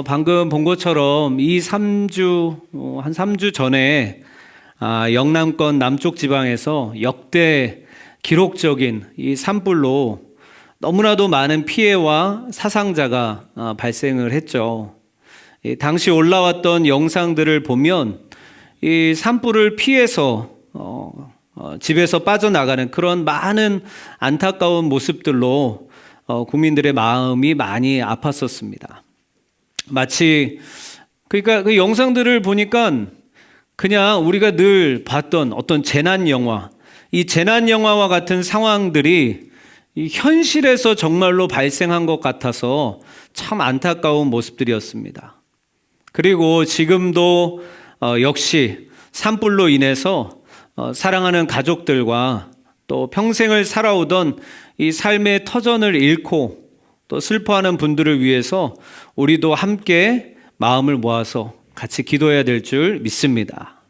방금 본 것처럼 이 3주, 한 3주 전에 영남권 남쪽 지방에서 역대 기록적인 이 산불로 너무나도 많은 피해와 사상자가 발생을 했죠. 당시 올라왔던 영상들을 보면 이 산불을 피해서 집에서 빠져나가는 그런 많은 안타까운 모습들로 국민들의 마음이 많이 아팠었습니다. 마치 그러니까 그 영상들을 보니까 그냥 우리가 늘 봤던 어떤 재난 영화, 이 재난 영화와 같은 상황들이 이 현실에서 정말로 발생한 것 같아서 참 안타까운 모습들이었습니다. 그리고 지금도 역시 산불로 인해서 사랑하는 가족들과 또 평생을 살아오던 이 삶의 터전을 잃고 또 슬퍼하는 분들을 위해서 우리도 함께 마음을 모아서 같이 기도해야 될 줄 믿습니다.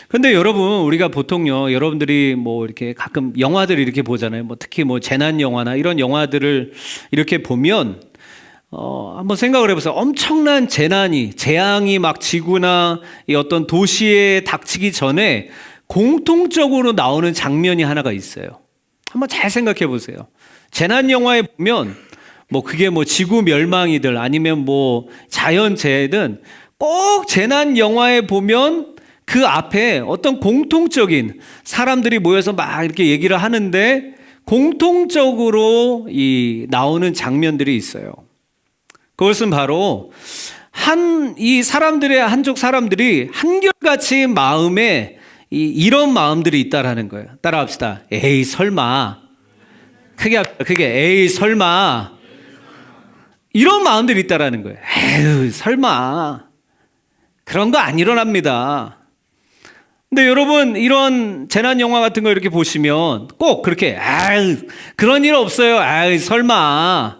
근데 여러분, 우리가 보통요, 여러분들이 뭐 이렇게 가끔 영화들을 이렇게 보잖아요. 뭐 특히 뭐 재난 영화나 이런 영화들을 이렇게 보면 한번 생각을 해보세요. 엄청난 재앙이 막 지구나 이 어떤 도시에 닥치기 전에 공통적으로 나오는 장면이 하나가 있어요. 한번 잘 생각해 보세요. 재난 영화에 보면 뭐 그게 뭐 지구 멸망이든 아니면 뭐 자연재해든 꼭 재난 영화에 보면 그 앞에 어떤 공통적인 사람들이 모여서 막 이렇게 얘기를 하는데 공통적으로 이 나오는 장면들이 있어요. 그것은 바로 이 사람들의 한쪽 사람들이 한결같이 마음에 이런 마음들이 있다라는 거예요. 따라합시다. 에이 설마. 크게 에이 설마. 이런 마음들이 있다라는 거예요. 에휴 설마. 그런 거 안 일어납니다. 근데 여러분, 이런 재난 영화 같은 거 이렇게 보시면 꼭 그렇게 그런 일 없어요. 설마.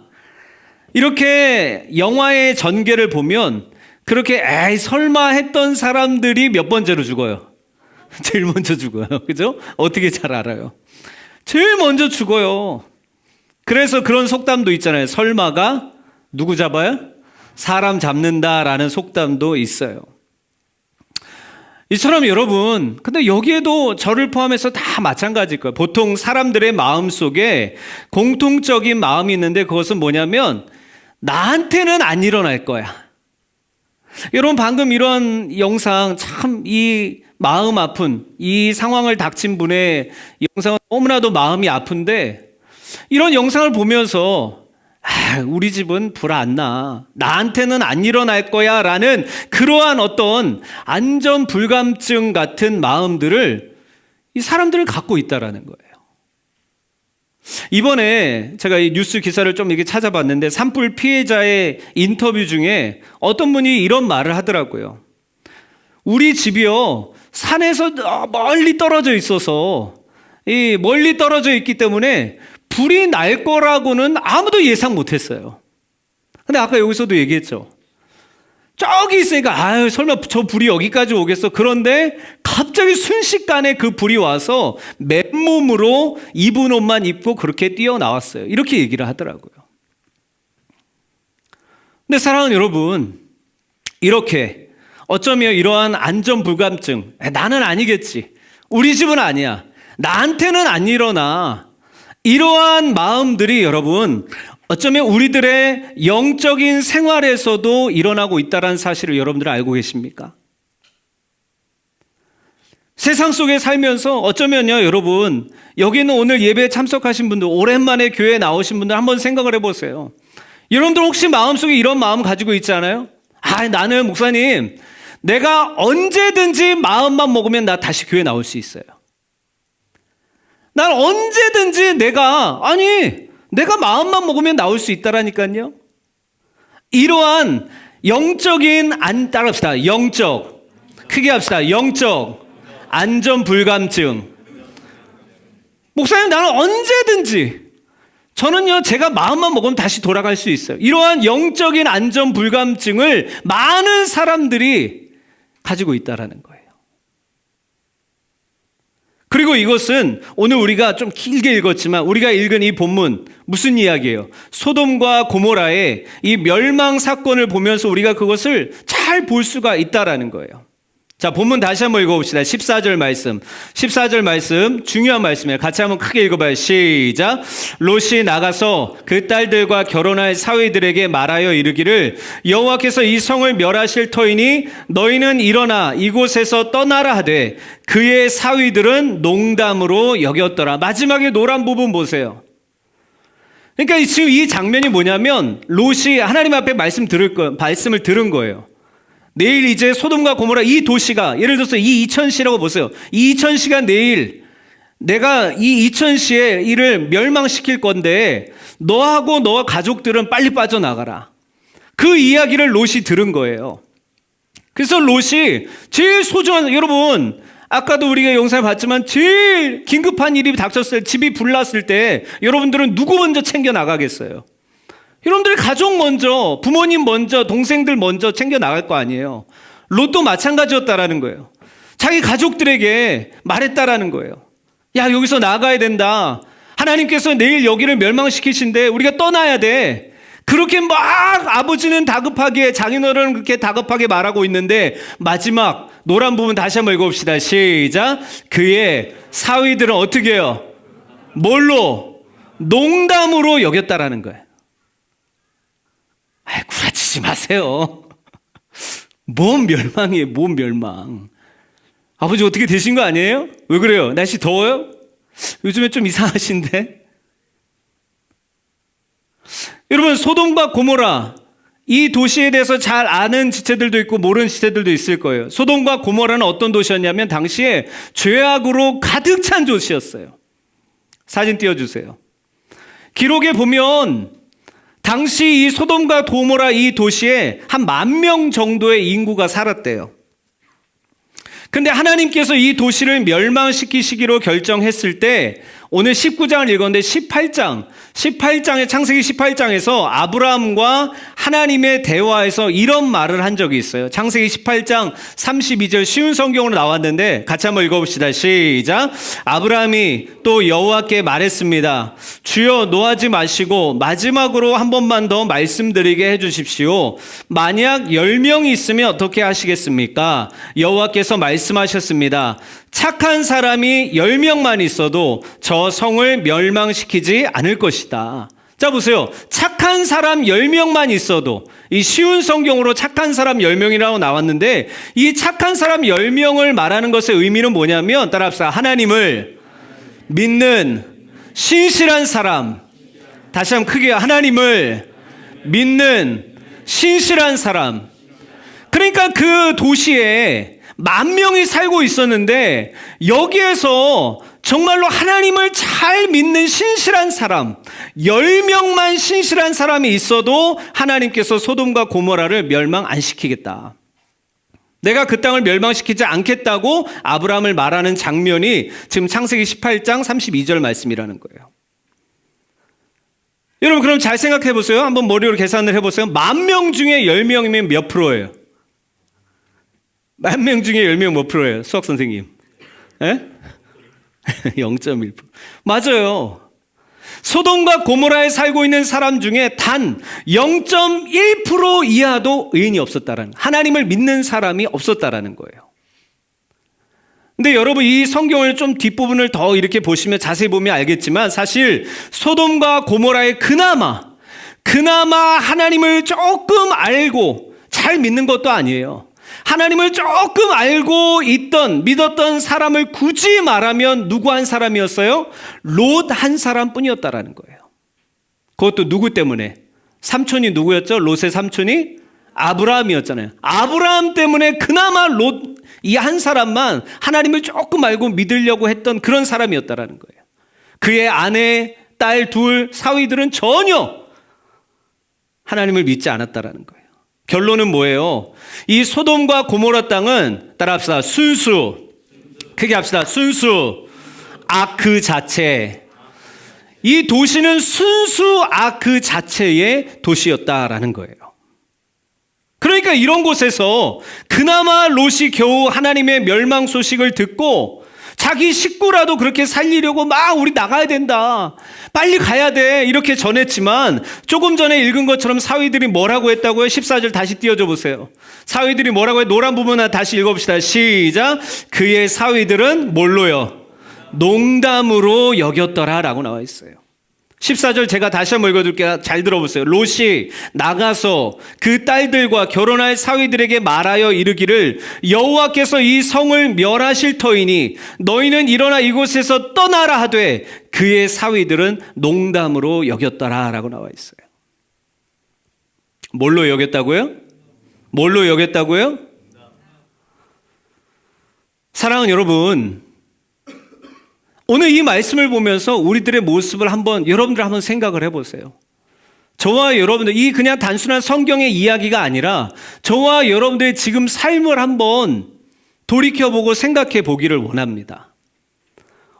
이렇게 영화의 전개를 보면 그렇게 설마 했던 사람들이 몇 번째로 죽어요? 제일 먼저 죽어요. 그죠? 어떻게 잘 알아요? 제일 먼저 죽어요. 그래서 그런 속담도 있잖아요. 설마가 누구 잡아요? 사람 잡는다라는 속담도 있어요. 이처럼 여러분, 근데 여기에도 저를 포함해서 다 마찬가지일 거예요. 보통 사람들의 마음 속에 공통적인 마음이 있는데 그것은 뭐냐면 나한테는 안 일어날 거야. 여러분, 방금 이런 영상 참 이 마음 아픈 이 상황을 닥친 분의 영상은 너무나도 마음이 아픈데 이런 영상을 보면서 우리 집은 불 안 나. 나한테는 안 일어날 거야 라는 그러한 어떤 안전 불감증 같은 마음들을 이 사람들은 갖고 있다라는 거예요. 이번에 제가 이 뉴스 기사를 좀 이렇게 찾아봤는데 산불 피해자의 인터뷰 중에 어떤 분이 이런 말을 하더라고요. 우리 집이요, 산에서 멀리 떨어져 있어서 멀리 떨어져 있기 때문에 불이 날 거라고는 아무도 예상 못했어요. 근데 아까 여기서도 얘기했죠. 저기 있으니까 설마 저 불이 여기까지 오겠어. 그런데 갑자기 순식간에 그 불이 와서 맨몸으로 입은 옷만 입고 그렇게 뛰어나왔어요. 이렇게 얘기를 하더라고요. 근데 사랑하는 여러분, 이렇게 어쩌면 이러한 안전 불감증, 나는 아니겠지, 우리 집은 아니야, 나한테는 안 일어나, 이러한 마음들이 여러분 어쩌면 우리들의 영적인 생활에서도 일어나고 있다는 사실을 여러분들 알고 계십니까? 세상 속에 살면서 어쩌면요, 여러분, 여기는 오늘 예배에 참석하신 분들, 오랜만에 교회에 나오신 분들 한번 생각을 해보세요. 여러분들 혹시 마음속에 이런 마음 가지고 있지 않아요? 나는 목사님, 내가 언제든지 마음만 먹으면 나 다시 교회 나올 수 있어요. 난 언제든지 내가 마음만 먹으면 나올 수 있다라니까요. 이러한 영적인 따라합시다. 크게 합시다. 영적 안전 불감증. 목사님, 나는 언제든지, 저는요, 제가 마음만 먹으면 다시 돌아갈 수 있어요. 이러한 영적인 안전 불감증을 많은 사람들이 가지고 있다라는 거예요. 그리고 이것은 오늘 우리가 좀 길게 읽었지만 우리가 읽은 이 본문 무슨 이야기예요? 소돔과 고모라의 이 멸망 사건을 보면서 우리가 그것을 잘 볼 수가 있다라는 거예요. 자, 본문 다시 한번 읽어봅시다. 14절 말씀. 14절 말씀, 중요한 말씀이에요. 같이 한번 크게 읽어봐요. 시작. 롯이 나가서 그 딸들과 결혼할 사위들에게 말하여 이르기를 여호와께서 이 성을 멸하실 터이니 너희는 일어나 이곳에서 떠나라 하되 그의 사위들은 농담으로 여겼더라. 마지막에 노란 부분 보세요. 그러니까 지금 이 장면이 뭐냐면 롯이 하나님 앞에 말씀을 들은 거예요. 내일 이제 소돔과 고모라 이 도시가, 예를 들어서 이 이천시라고 보세요. 이 이천시가 내일 내가 이 이천시의 일을 멸망시킬 건데 너하고 너와 가족들은 빨리 빠져나가라. 그 이야기를 롯이 들은 거예요. 그래서 롯이 제일 소중한, 여러분 아까도 우리가 영상을 봤지만 제일 긴급한 일이 닥쳤을 때, 집이 불났을 때 여러분들은 누구 먼저 챙겨 나가겠어요? 여러분들 가족 먼저, 부모님 먼저, 동생들 먼저 챙겨 나갈 거 아니에요. 롯도 마찬가지였다라는 거예요. 자기 가족들에게 말했다라는 거예요. 야, 여기서 나가야 된다. 하나님께서 내일 여기를 멸망시키신데 우리가 떠나야 돼. 그렇게 막 아버지는 다급하게, 장인어른은 그렇게 다급하게 말하고 있는데 마지막 노란 부분 다시 한번 읽어봅시다. 시작. 그의 사위들은 어떻게 해요? 뭘로? 농담으로 여겼다라는 거예요. 구라치지 마세요. 뭔 멸망이에요, 뭔 멸망. 아버지 어떻게 되신 거 아니에요? 왜 그래요? 날씨 더워요? 요즘에 좀 이상하신데? 여러분, 소돔과 고모라, 이 도시에 대해서 잘 아는 지체들도 있고 모르는 지체들도 있을 거예요. 소돔과 고모라는 어떤 도시였냐면 당시에 죄악으로 가득 찬 도시였어요. 사진 띄워주세요. 기록에 보면 당시 이 소돔과 고모라 이 도시에 한 10,000명 정도의 인구가 살았대요. 근데 하나님께서 이 도시를 멸망시키시기로 결정했을 때 오늘 19장을 읽었는데 18장에 창세기 18장에서 아브라함과 하나님의 대화에서 이런 말을 한 적이 있어요. 창세기 18장 32절 쉬운 성경으로 나왔는데 같이 한번 읽어봅시다. 시작. 아브라함이 또 여호와께 말했습니다. 주여 노하지 마시고 마지막으로 한 번만 더 말씀드리게 해주십시오. 만약 10명이 있으면 어떻게 하시겠습니까? 여호와께서 말씀하셨습니다. 착한 사람이 10명만 있어도 저 성을 멸망시키지 않을 것이다. 자, 보세요. 착한 사람 10명만 있어도, 이 쉬운 성경으로 착한 사람 10명이라고 나왔는데 이 착한 사람 10명을 말하는 것의 의미는 뭐냐면 따라합시다. 하나님을 믿는 신실한 사람. 다시 한번 크게, 하나님을 믿는 신실한 사람. 그러니까 그 도시에 10,000명이 살고 있었는데 여기에서 정말로 하나님을 잘 믿는 신실한 사람 10명만 신실한 사람이 있어도 하나님께서 소돔과 고모라를 멸망 안 시키겠다. 내가 그 땅을 멸망시키지 않겠다고 아브라함을 말하는 장면이 지금 창세기 18장 32절 말씀이라는 거예요. 여러분 그럼 잘 생각해 보세요. 한번 머리로 계산을 해보세요. 10,000명 중에 10명이면 몇 프로예요? 10,000명 중에 10명 몇 프로예요? 수학 선생님. 예? 0.1%. 맞아요. 소돔과 고모라에 살고 있는 사람 중에 단 0.1% 이하도 의인이 없었다라는, 하나님을 믿는 사람이 없었다라는 거예요. 근데 여러분 이 성경을 좀 뒷부분을 더 이렇게 보시면 자세히 보면 알겠지만 사실 소돔과 고모라의 그나마 하나님을 조금 알고 잘 믿는 것도 아니에요. 하나님을 조금 알고 믿었던 사람을 굳이 말하면 누구 한 사람이었어요? 롯 한 사람뿐이었다라는 거예요. 그것도 누구 때문에? 삼촌이 누구였죠? 롯의 삼촌이 아브라함이었잖아요. 아브라함 때문에 그나마 롯 이 한 사람만 하나님을 조금 알고 믿으려고 했던 그런 사람이었다라는 거예요. 그의 아내, 딸 둘, 사위들은 전혀 하나님을 믿지 않았다라는 거예요. 결론은 뭐예요? 이 소돔과 고모라 땅은 따라합시다. 순수. 크게 합시다. 순수. 악 그 자체. 이 도시는 순수 악 그 자체의 도시였다라는 거예요. 그러니까 이런 곳에서 그나마 롯이 겨우 하나님의 멸망 소식을 듣고 자기 식구라도 그렇게 살리려고 막 우리 나가야 된다, 빨리 가야 돼, 이렇게 전했지만 조금 전에 읽은 것처럼 사위들이 뭐라고 했다고요? 14절 다시 띄워줘 보세요. 사위들이 뭐라고 해? 노란 부분 하나 다시 읽어봅시다. 시작. 그의 사위들은 뭘로요? 농담으로 여겼더라 라고 나와 있어요. 14절 제가 다시 한번 읽어둘게요. 잘 들어보세요. 롯이 나가서 그 딸들과 결혼할 사위들에게 말하여 이르기를 여호와께서 이 성을 멸하실 터이니 너희는 일어나 이곳에서 떠나라 하되 그의 사위들은 농담으로 여겼더라 라고 나와 있어요. 뭘로 여겼다고요? 뭘로 여겼다고요? 사랑하는 여러분, 오늘 이 말씀을 보면서 우리들의 모습을 여러분들 한번 생각을 해보세요. 저와 여러분들, 이 그냥 단순한 성경의 이야기가 아니라 저와 여러분들의 지금 삶을 한번 돌이켜보고 생각해 보기를 원합니다.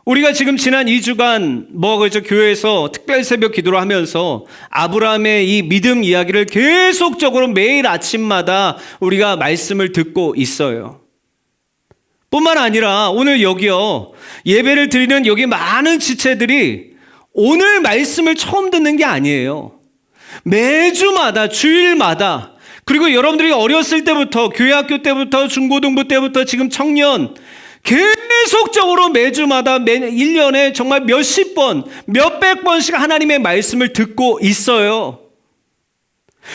우리가 지금 지난 2주간 교회에서 특별 새벽 기도를 하면서 아브라함의 이 믿음 이야기를 계속적으로 매일 아침마다 우리가 말씀을 듣고 있어요. 뿐만 아니라 오늘 여기요, 예배를 드리는 여기 많은 지체들이 오늘 말씀을 처음 듣는 게 아니에요. 매주마다, 주일마다, 그리고 여러분들이 어렸을 때부터, 교회학교 때부터, 중고등부 때부터 지금 청년, 계속적으로 매주마다 1년에 정말 몇십 번, 몇백 번씩 하나님의 말씀을 듣고 있어요.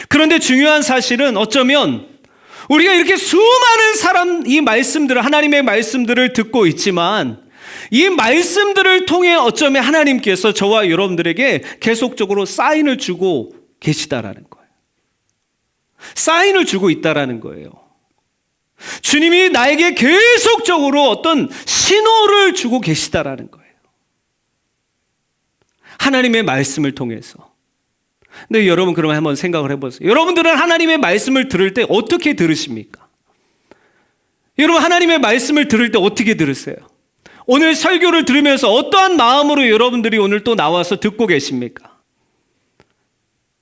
그런데 중요한 사실은 어쩌면 우리가 이렇게 수많은 이 말씀들을, 하나님의 말씀들을 듣고 있지만 이 말씀들을 통해 어쩌면 하나님께서 저와 여러분들에게 계속적으로 사인을 주고 계시다라는 거예요. 사인을 주고 있다라는 거예요. 주님이 나에게 계속적으로 어떤 신호를 주고 계시다라는 거예요. 하나님의 말씀을 통해서. 근데 여러분, 그러면 한번 생각을 해보세요. 여러분들은 하나님의 말씀을 들을 때 어떻게 들으십니까? 여러분, 하나님의 말씀을 들을 때 어떻게 들으세요? 오늘 설교를 들으면서 어떠한 마음으로 여러분들이 오늘 또 나와서 듣고 계십니까?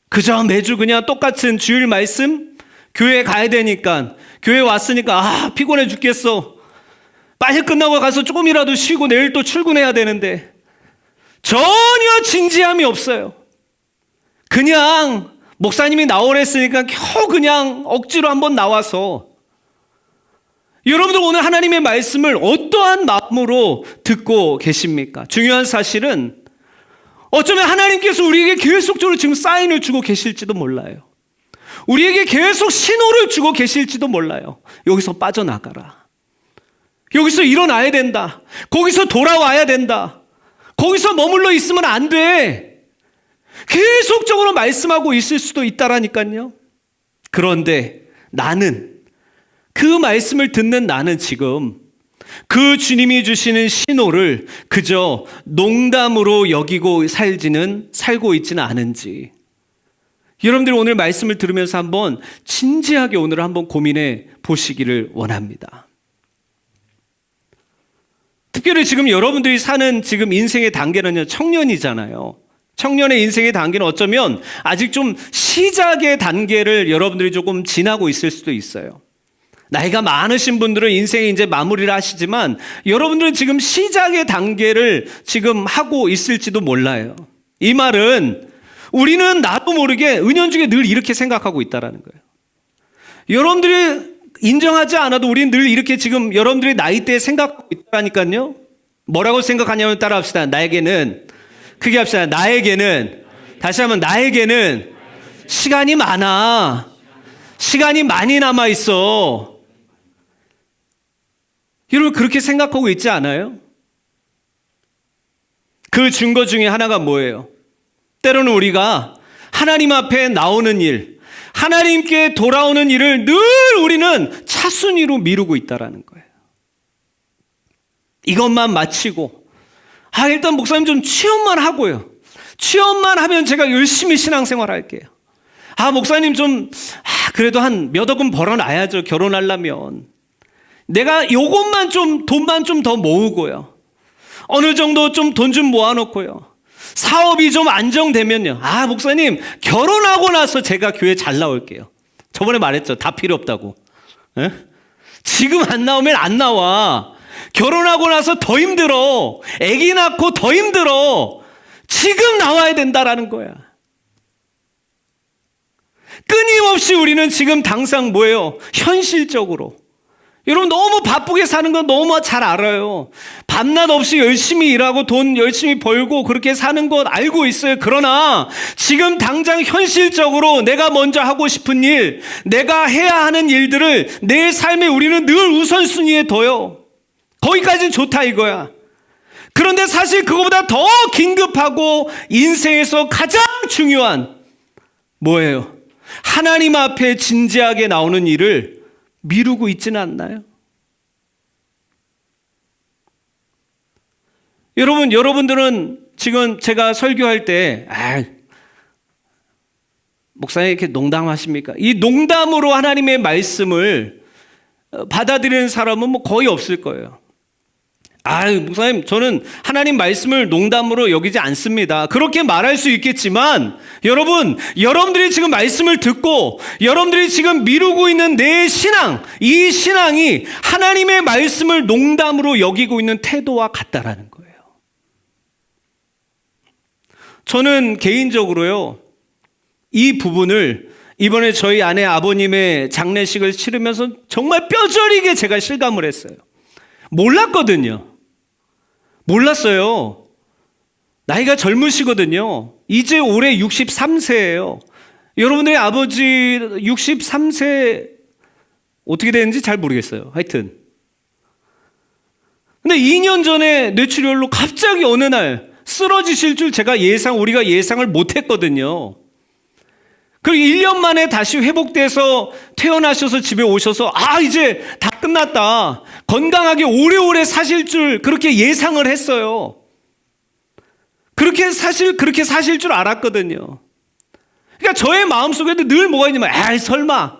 그저 매주 그냥 똑같은 주일 말씀? 교회 가야 되니까, 교회 왔으니까 피곤해 죽겠어, 빨리 끝나고 가서 조금이라도 쉬고 내일 또 출근해야 되는데, 전혀 진지함이 없어요. 그냥 목사님이 나오랬으니까 겨우 그냥 억지로 한번 나와서. 여러분들 오늘 하나님의 말씀을 어떠한 마음으로 듣고 계십니까? 중요한 사실은 어쩌면 하나님께서 우리에게 계속적으로 지금 사인을 주고 계실지도 몰라요. 우리에게 계속 신호를 주고 계실지도 몰라요. 여기서 빠져나가라, 여기서 일어나야 된다, 거기서 돌아와야 된다, 거기서 머물러 있으면 안 돼, 계속적으로 말씀하고 있을 수도 있다라니까요. 그런데 나는, 그 말씀을 듣는 나는 지금 그 주님이 주시는 신호를 그저 농담으로 여기고 살고 있지는 않은지, 여러분들이 오늘 말씀을 들으면서 한번 진지하게 오늘 한번 고민해 보시기를 원합니다. 특별히 지금 여러분들이 사는 지금 인생의 단계는요, 청년이잖아요. 청년의 인생의 단계는 어쩌면 아직 좀 시작의 단계를 여러분들이 조금 지나고 있을 수도 있어요. 나이가 많으신 분들은 인생에 이제 마무리를 하시지만 여러분들은 지금 시작의 단계를 지금 하고 있을지도 몰라요. 이 말은 우리는 나도 모르게 은연중에 늘 이렇게 생각하고 있다라는 거예요. 여러분들이 인정하지 않아도 우리는 늘 이렇게 지금 여러분들의 나이대에 생각하고 있다니까요. 뭐라고 생각하냐면 따라합시다. 나에게는, 크게 합시다. 나에게는, 다시 한번, 나에게는 시간이 많아. 시간이 많이 남아 있어. 여러분, 그렇게 생각하고 있지 않아요? 그 증거 중에 하나가 뭐예요? 때로는 우리가 하나님 앞에 나오는 일, 하나님께 돌아오는 일을 늘 우리는 차순위로 미루고 있다라는 거예요. 이것만 마치고, 일단 목사님 좀 취업만 하고요, 취업만 하면 제가 열심히 신앙생활 할게요. 목사님 좀 그래도 한 몇 억은 벌어놔야죠, 결혼하려면. 내가 요것만 좀, 돈만 좀 더 모으고요, 어느 정도 좀 돈 좀 모아놓고요, 사업이 좀 안정되면요, 목사님 결혼하고 나서 제가 교회 잘 나올게요. 저번에 말했죠, 다 필요 없다고. 에? 지금 안 나오면 안 나와. 결혼하고 나서 더 힘들어. 아기 낳고 더 힘들어. 지금 나와야 된다라는 거야. 끊임없이 우리는 지금 당장 뭐예요? 현실적으로. 여러분 너무 바쁘게 사는 건 너무 잘 알아요. 밤낮 없이 열심히 일하고 돈 열심히 벌고 그렇게 사는 것 알고 있어요. 그러나 지금 당장 현실적으로 내가 먼저 하고 싶은 일, 내가 해야 하는 일들을 내 삶에 우리는 늘 우선순위에 둬요. 거기까지는 좋다 이거야. 그런데 사실 그거보다 더 긴급하고 인생에서 가장 중요한 뭐예요? 하나님 앞에 진지하게 나오는 일을 미루고 있지는 않나요? 여러분들은 지금 제가 설교할 때 목사님 이렇게 농담하십니까? 이 농담으로 하나님의 말씀을 받아들이는 사람은 뭐 거의 없을 거예요. 목사님, 저는 하나님 말씀을 농담으로 여기지 않습니다. 그렇게 말할 수 있겠지만, 여러분들이 지금 말씀을 듣고, 여러분들이 지금 미루고 있는 내 신앙, 이 신앙이 하나님의 말씀을 농담으로 여기고 있는 태도와 같다라는 거예요. 저는 개인적으로요, 이 부분을 이번에 저희 아내 아버님의 장례식을 치르면서 정말 뼈저리게 제가 실감을 했어요. 몰랐어요. 나이가 젊으시거든요. 이제 올해 63세예요. 여러분들의 아버지 63세 어떻게 되는지 잘 모르겠어요. 하여튼. 근데 2년 전에 뇌출혈로 갑자기 어느 날 쓰러지실 줄 우리가 예상을 못했거든요. 그리고 1년 만에 다시 회복돼서 퇴원하셔서 집에 오셔서 이제 다 끝났다. 건강하게 오래오래 사실 줄 그렇게 예상을 했어요. 그렇게 사실 줄 알았거든요. 그러니까 저의 마음속에도 늘 뭐가 있냐면 설마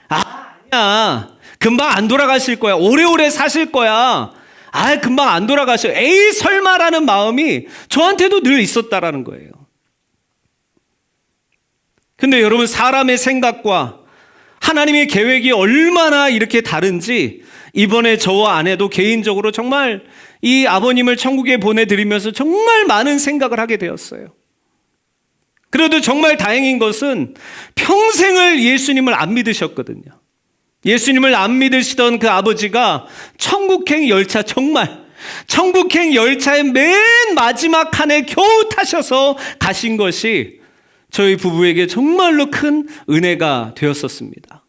아니야. 금방 안 돌아가실 거야. 오래오래 사실 거야. 금방 안 돌아가셔. 설마라는 마음이 저한테도 늘 있었다라는 거예요. 근데 여러분 사람의 생각과 하나님의 계획이 얼마나 이렇게 다른지 이번에 저와 아내도 개인적으로 정말 이 아버님을 천국에 보내드리면서 정말 많은 생각을 하게 되었어요. 그래도 정말 다행인 것은 평생을 예수님을 안 믿으셨거든요. 예수님을 안 믿으시던 그 아버지가 천국행 열차의 맨 마지막 칸에 겨우 타셔서 가신 것이 저희 부부에게 정말로 큰 은혜가 되었었습니다.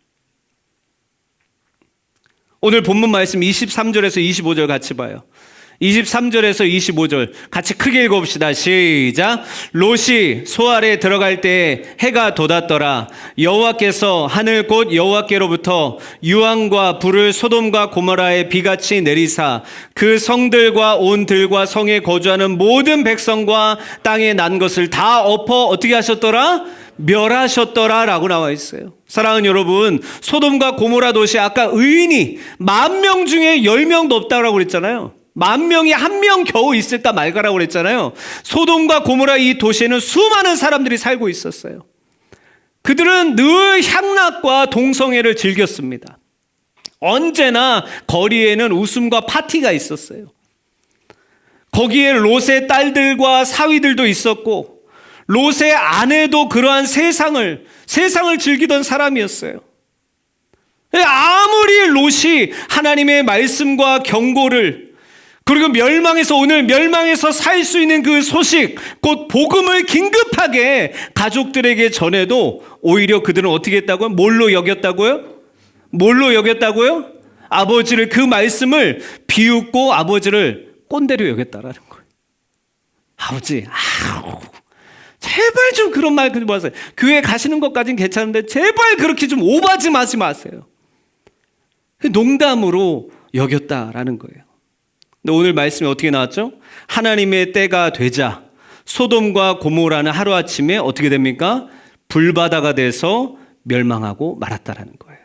오늘 본문 말씀 23절에서 25절 같이 봐요. 23절에서 25절 같이 크게 읽어봅시다. 시작. 롯이 소알에 들어갈 때 해가 돋았더라. 여호와께서 하늘 곧 여호와께로부터 유황과 불을 소돔과 고모라에 비같이 내리사 그 성들과 온 들과 성에 거주하는 모든 백성과 땅에 난 것을 다 엎어 어떻게 하셨더라? 멸하셨더라 라고 나와 있어요. 사랑하는 여러분, 소돔과 고모라 도시 아까 의인이 10,000명 중에 10명도 없다고 그랬잖아요. 10,000명이 1명 겨우 있을까 말까라고 그랬잖아요. 소돔과 고모라 이 도시에는 수많은 사람들이 살고 있었어요. 그들은 늘 향락과 동성애를 즐겼습니다. 언제나 거리에는 웃음과 파티가 있었어요. 거기에 롯의 딸들과 사위들도 있었고 롯의 아내도 그러한 세상을 즐기던 사람이었어요. 아무리 롯이 하나님의 말씀과 경고를 그리고 멸망해서 살 수 있는 그 소식, 곧 복음을 긴급하게 가족들에게 전해도 오히려 그들은 어떻게 했다고요? 뭘로 여겼다고요? 아버지를 그 말씀을 비웃고 아버지를 꼰대로 여겼다라는 거예요. 아버지, 제발 좀 그런 말 하지 마세요. 교회 가시는 것까지는 괜찮은데 제발 그렇게 좀 오바지 마세요. 농담으로 여겼다라는 거예요. 근데 오늘 말씀이 어떻게 나왔죠? 하나님의 때가 되자 소돔과 고모라는 하루아침에 어떻게 됩니까? 불바다가 돼서 멸망하고 말았다라는 거예요.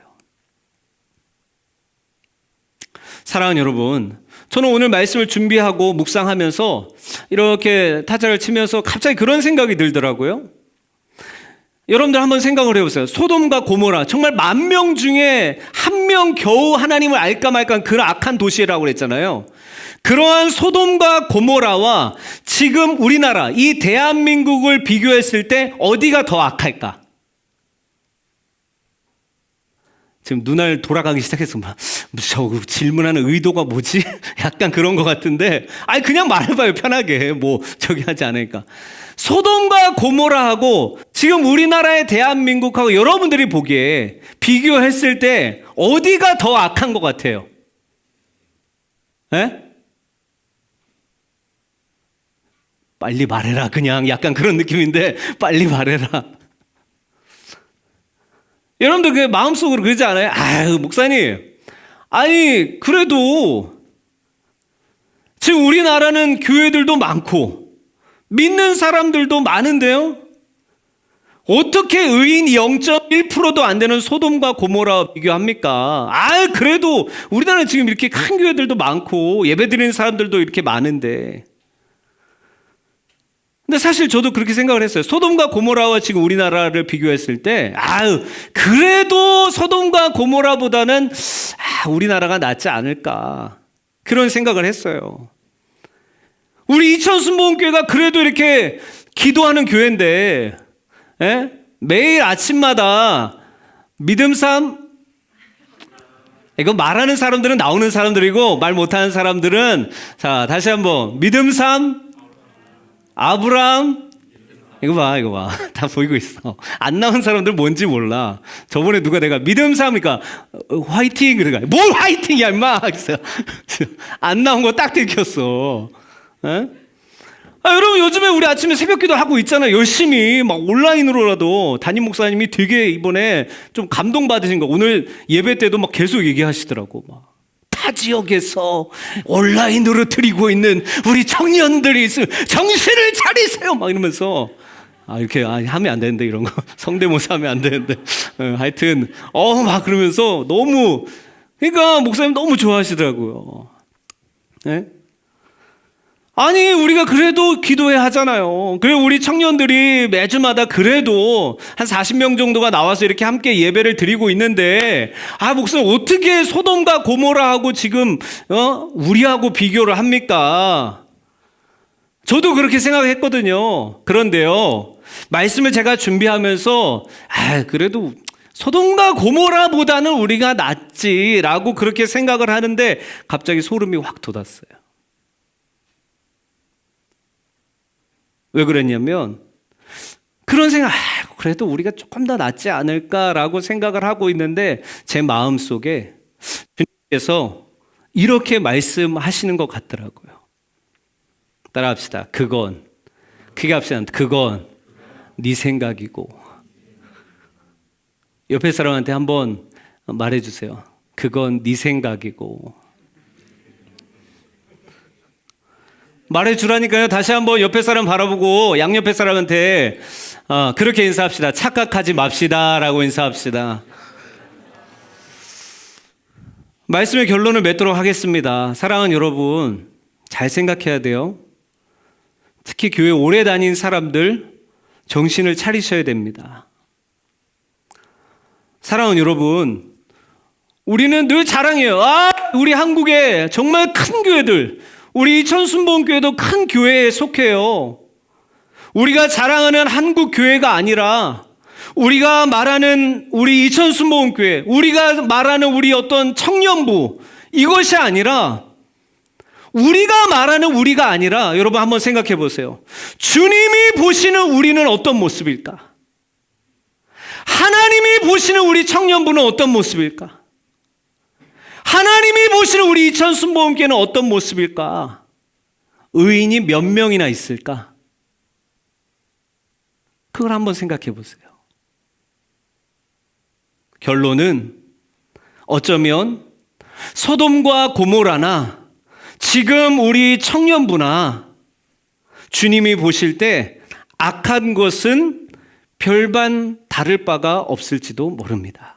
사랑하는 여러분, 저는 오늘 말씀을 준비하고 묵상하면서 이렇게 타자를 치면서 갑자기 그런 생각이 들더라고요. 여러분들 한번 생각을 해보세요. 소돔과 고모라, 정말 10,000명 중에 1명 겨우 하나님을 알까 말까 그런 악한 도시라고 그랬잖아요. 그러한 소돔과 고모라와 지금 우리나라, 이 대한민국을 비교했을 때 어디가 더 악할까? 지금 눈알 돌아가기 시작했어. 저 질문하는 의도가 뭐지? 약간 그런 것 같은데, 아니 그냥 말해봐요, 편하게. 뭐 저기 하지 않으니까. 소돔과 고모라하고 지금 우리나라의 대한민국하고 여러분들이 보기에 비교했을 때 어디가 더 악한 것 같아요? 에? 빨리 말해라. 그냥 약간 그런 느낌인데 빨리 말해라. 여러분들 그 마음속으로 그러지 않아요? 아유, 목사님. 아니, 그래도 지금 우리나라는 교회들도 많고 믿는 사람들도 많은데요? 어떻게 의인 0.1%도 안 되는 소돔과 고모라와 비교합니까? 아, 그래도 우리나라는 지금 이렇게 큰 교회들도 많고 예배드리는 사람들도 이렇게 많은데. 근데 사실 저도 그렇게 생각을 했어요. 소돔과 고모라와 지금 우리나라를 비교했을 때, 아유, 그래도 소돔과 고모라보다는 우리나라가 낫지 않을까. 그런 생각을 했어요. 우리 이천순복음교회가 그래도 이렇게 기도하는 교회인데, 예? 매일 아침마다 믿음삼, 이거 말하는 사람들은 나오는 사람들이고 말 못하는 사람들은, 자, 다시 한번 믿음삼, 아브람, 이거 봐. 다 보이고 있어. 안 나온 사람들 뭔지 몰라. 저번에 누가 내가 믿음삼이니까 화이팅 그래가. 뭘 화이팅이야 임마. 안 나온 거 딱 들켰어. 에? 여러분 요즘에 우리 아침에 새벽기도 하고 있잖아요. 열심히 막 온라인으로라도 담임 목사님이 되게 이번에 좀 감동받으신 거. 오늘 예배 때도 막 계속 얘기하시더라고. 막. 타 지역에서 온라인으로 드리고 있는 우리 청년들이 있으면 정신을 차리세요 막 이러면서 이렇게 하면 안 되는데 이런 거 성대모사 하면 안 되는데 하여튼 막 그러면서 너무 그러니까 목사님 너무 좋아하시더라고요. 네? 아니 우리가 그래도 기도회 하잖아요. 그래 우리 청년들이 매주마다 그래도 한 40명 정도가 나와서 이렇게 함께 예배를 드리고 있는데 목사님 어떻게 소돔과 고모라하고 지금 우리하고 비교를 합니까? 저도 그렇게 생각했거든요. 그런데요 말씀을 제가 준비하면서 그래도 소돔과 고모라보다는 우리가 낫지라고 그렇게 생각을 하는데 갑자기 소름이 확 돋았어요. 왜 그랬냐면 그런 생각, 그래도 우리가 조금 더 낫지 않을까라고 생각을 하고 있는데 제 마음속에 주님께서 이렇게 말씀하시는 것 같더라고요. 따라합시다. 그건 네 생각이고. 옆에 사람한테 한번 말해주세요. 그건 네 생각이고. 말해주라니까요. 다시 한번 옆에 사람 바라보고 양옆에 사람한테 그렇게 인사합시다. 착각하지 맙시다 라고 인사합시다. 말씀의 결론을 맺도록 하겠습니다. 사랑하는 여러분, 잘 생각해야 돼요. 특히 교회 오래 다닌 사람들 정신을 차리셔야 됩니다. 사랑하는 여러분, 우리는 늘 자랑해요. 우리 한국에 정말 큰 교회들, 우리 이천순복음교회도 큰 교회에 속해요. 우리가 자랑하는 한국 교회가 아니라 우리가 말하는 우리 이천순복음교회, 우리가 말하는 우리 어떤 청년부, 이것이 아니라 우리가 말하는 우리가 아니라 여러분 한번 생각해 보세요. 주님이 보시는 우리는 어떤 모습일까? 하나님이 보시는 우리 청년부는 어떤 모습일까? 하나님이 보시는 우리 이천순복음교회는 어떤 모습일까? 의인이 몇 명이나 있을까? 그걸 한번 생각해 보세요. 결론은 어쩌면 소돔과 고모라나 지금 우리 청년부나 주님이 보실 때 악한 것은 별반 다를 바가 없을지도 모릅니다.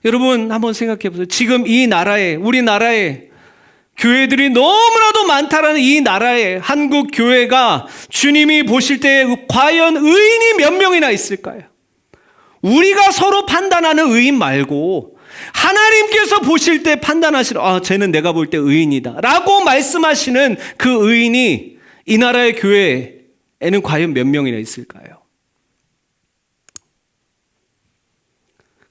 여러분 한번 생각해 보세요. 지금 이 나라에, 우리나라에 교회들이 너무나도 많다라는 이 나라에 한국 교회가 주님이 보실 때 과연 의인이 몇 명이나 있을까요? 우리가 서로 판단하는 의인 말고 하나님께서 보실 때 판단하시는 쟤는 내가 볼 때 의인이다 라고 말씀하시는 그 의인이 이 나라의 교회에는 과연 몇 명이나 있을까요?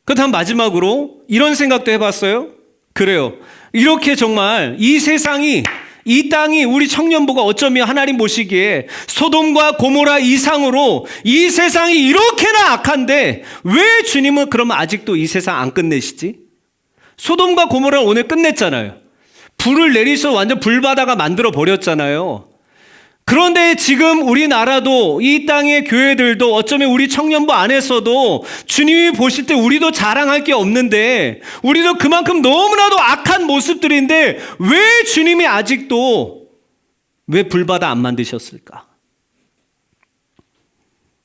그렇다면 마지막으로 이런 생각도 해봤어요? 그래요. 이렇게 정말 이 세상이, 이 땅이 우리 청년부가 어쩌면 하나님 보시기에 소돔과 고모라 이상으로 이 세상이 이렇게나 악한데 왜 주님은 그러면 아직도 이 세상 안 끝내시지? 소돔과 고모라를 오늘 끝냈잖아요. 불을 내리셔서 완전 불바다가 만들어 버렸잖아요. 그런데 지금 우리나라도 이 땅의 교회들도 어쩌면 우리 청년부 안에서도 주님이 보실 때 우리도 자랑할 게 없는데 우리도 그만큼 너무나도 악한 모습들인데 왜 주님이 아직도 왜 불바다 안 만드셨을까?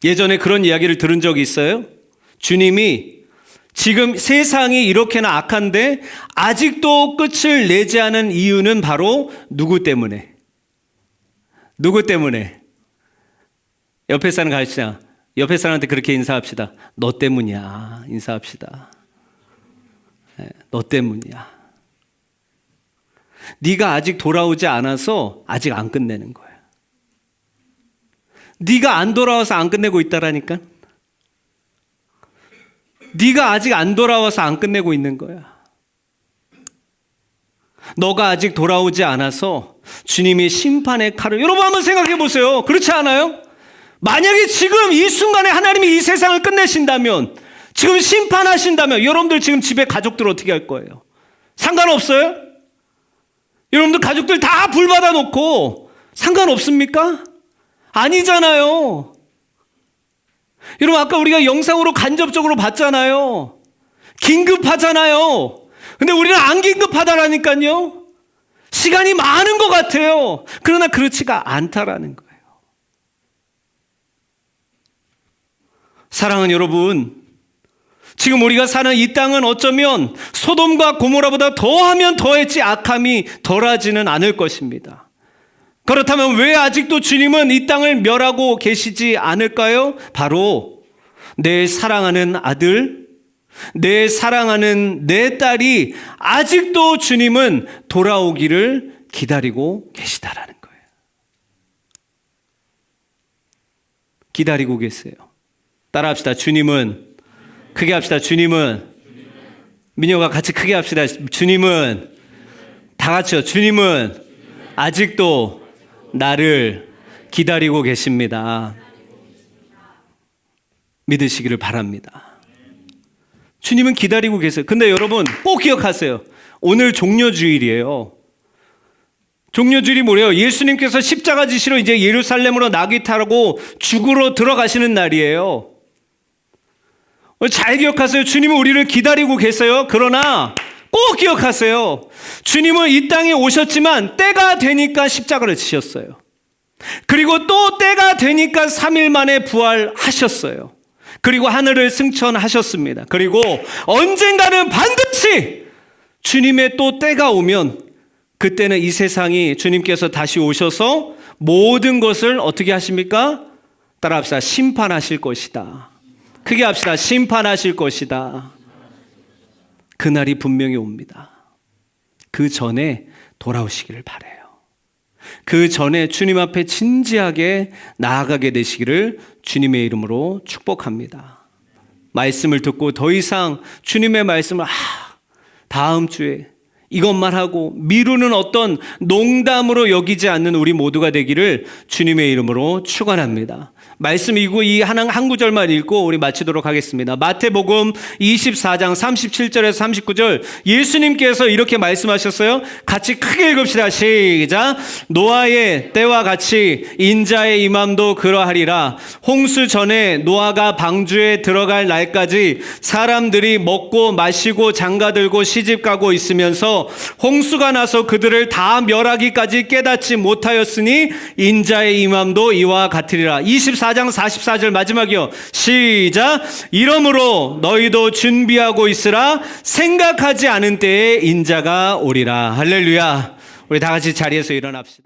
예전에 그런 이야기를 들은 적이 있어요. 주님이 지금 세상이 이렇게나 악한데 아직도 끝을 내지 않은 이유는 바로 누구 때문에? 누구 때문에? 옆에 사람 가르치자. 옆에 사람한테 그렇게 인사합시다. 너 때문이야. 인사합시다. 너 때문이야. 네가 아직 돌아오지 않아서 아직 안 끝내는 거야. 네가 안 돌아와서 안 끝내고 있다라니까. 네가 아직 안 돌아와서 안 끝내고 있는 거야. 너가 아직 돌아오지 않아서 주님이 심판의 칼을, 여러분 한번 생각해 보세요. 그렇지 않아요? 만약에 지금 이 순간에 하나님이 이 세상을 끝내신다면, 지금 심판하신다면 여러분들 지금 집에 가족들 어떻게 할 거예요? 상관없어요? 여러분들 가족들 다 불 받아 놓고 상관없습니까? 아니잖아요. 여러분 아까 우리가 영상으로 간접적으로 봤잖아요. 긴급하잖아요. 근데 우리는 안 긴급하다라니까요. 시간이 많은 것 같아요. 그러나 그렇지가 않다라는 거예요. 사랑하는 여러분, 지금 우리가 사는 이 땅은 어쩌면 소돔과 고모라보다 더하면 더했지 악함이 덜하지는 않을 것입니다. 그렇다면 왜 아직도 주님은 이 땅을 멸하고 계시지 않을까요? 바로 내 사랑하는 아들, 내 사랑하는 내 딸이 아직도 주님은 돌아오기를 기다리고 계시다라는 거예요. 기다리고 계세요. 따라합시다. 주님은, 크게 합시다. 주님은, 민혁아 같이 크게 합시다. 주님은, 다 같이요. 주님은 아직도 나를 기다리고 계십니다. 믿으시기를 바랍니다. 주님은 기다리고 계세요. 근데 여러분 꼭 기억하세요. 오늘 종려주일이에요. 종려주일이 뭐래요? 예수님께서 십자가 지시로 이제 예루살렘으로 나귀 타고 죽으러 들어가시는 날이에요. 잘 기억하세요. 주님은 우리를 기다리고 계세요. 그러나 꼭 기억하세요. 주님은 이 땅에 오셨지만 때가 되니까 십자가를 지셨어요. 그리고 또 때가 되니까 3일 만에 부활하셨어요. 그리고 하늘을 승천하셨습니다. 그리고 언젠가는 반드시 주님의 또 때가 오면 그때는 이 세상이 주님께서 다시 오셔서 모든 것을 어떻게 하십니까? 따라합시다. 심판하실 것이다. 크게 합시다. 심판하실 것이다. 그날이 분명히 옵니다. 그 전에 돌아오시기를 바라요. 그 전에 주님 앞에 진지하게 나아가게 되시기를 주님의 이름으로 축복합니다. 말씀을 듣고 더 이상 주님의 말씀을 다음 주에 이것만 하고 미루는 어떤 농담으로 여기지 않는 우리 모두가 되기를 주님의 이름으로 축원합니다. 말씀 읽고 이 한 구절만 읽고 우리 마치도록 하겠습니다. 마태복음 24장 37절에서 39절 예수님께서 이렇게 말씀하셨어요. 같이 크게 읽읍시다. 시작. 노아의 때와 같이 인자의 임함도 그러하리라. 홍수 전에 노아가 방주에 들어갈 날까지 사람들이 먹고 마시고 장가들고 시집가고 있으면서 홍수가 나서 그들을 다 멸하기까지 깨닫지 못하였으니 인자의 임함도 이와 같으리라. 24장 44절 마지막이요. 시작. 이러므로 너희도 준비하고 있으라. 생각하지 않은 때에 인자가 오리라. 할렐루야. 우리 다 같이 자리에서 일어납시다.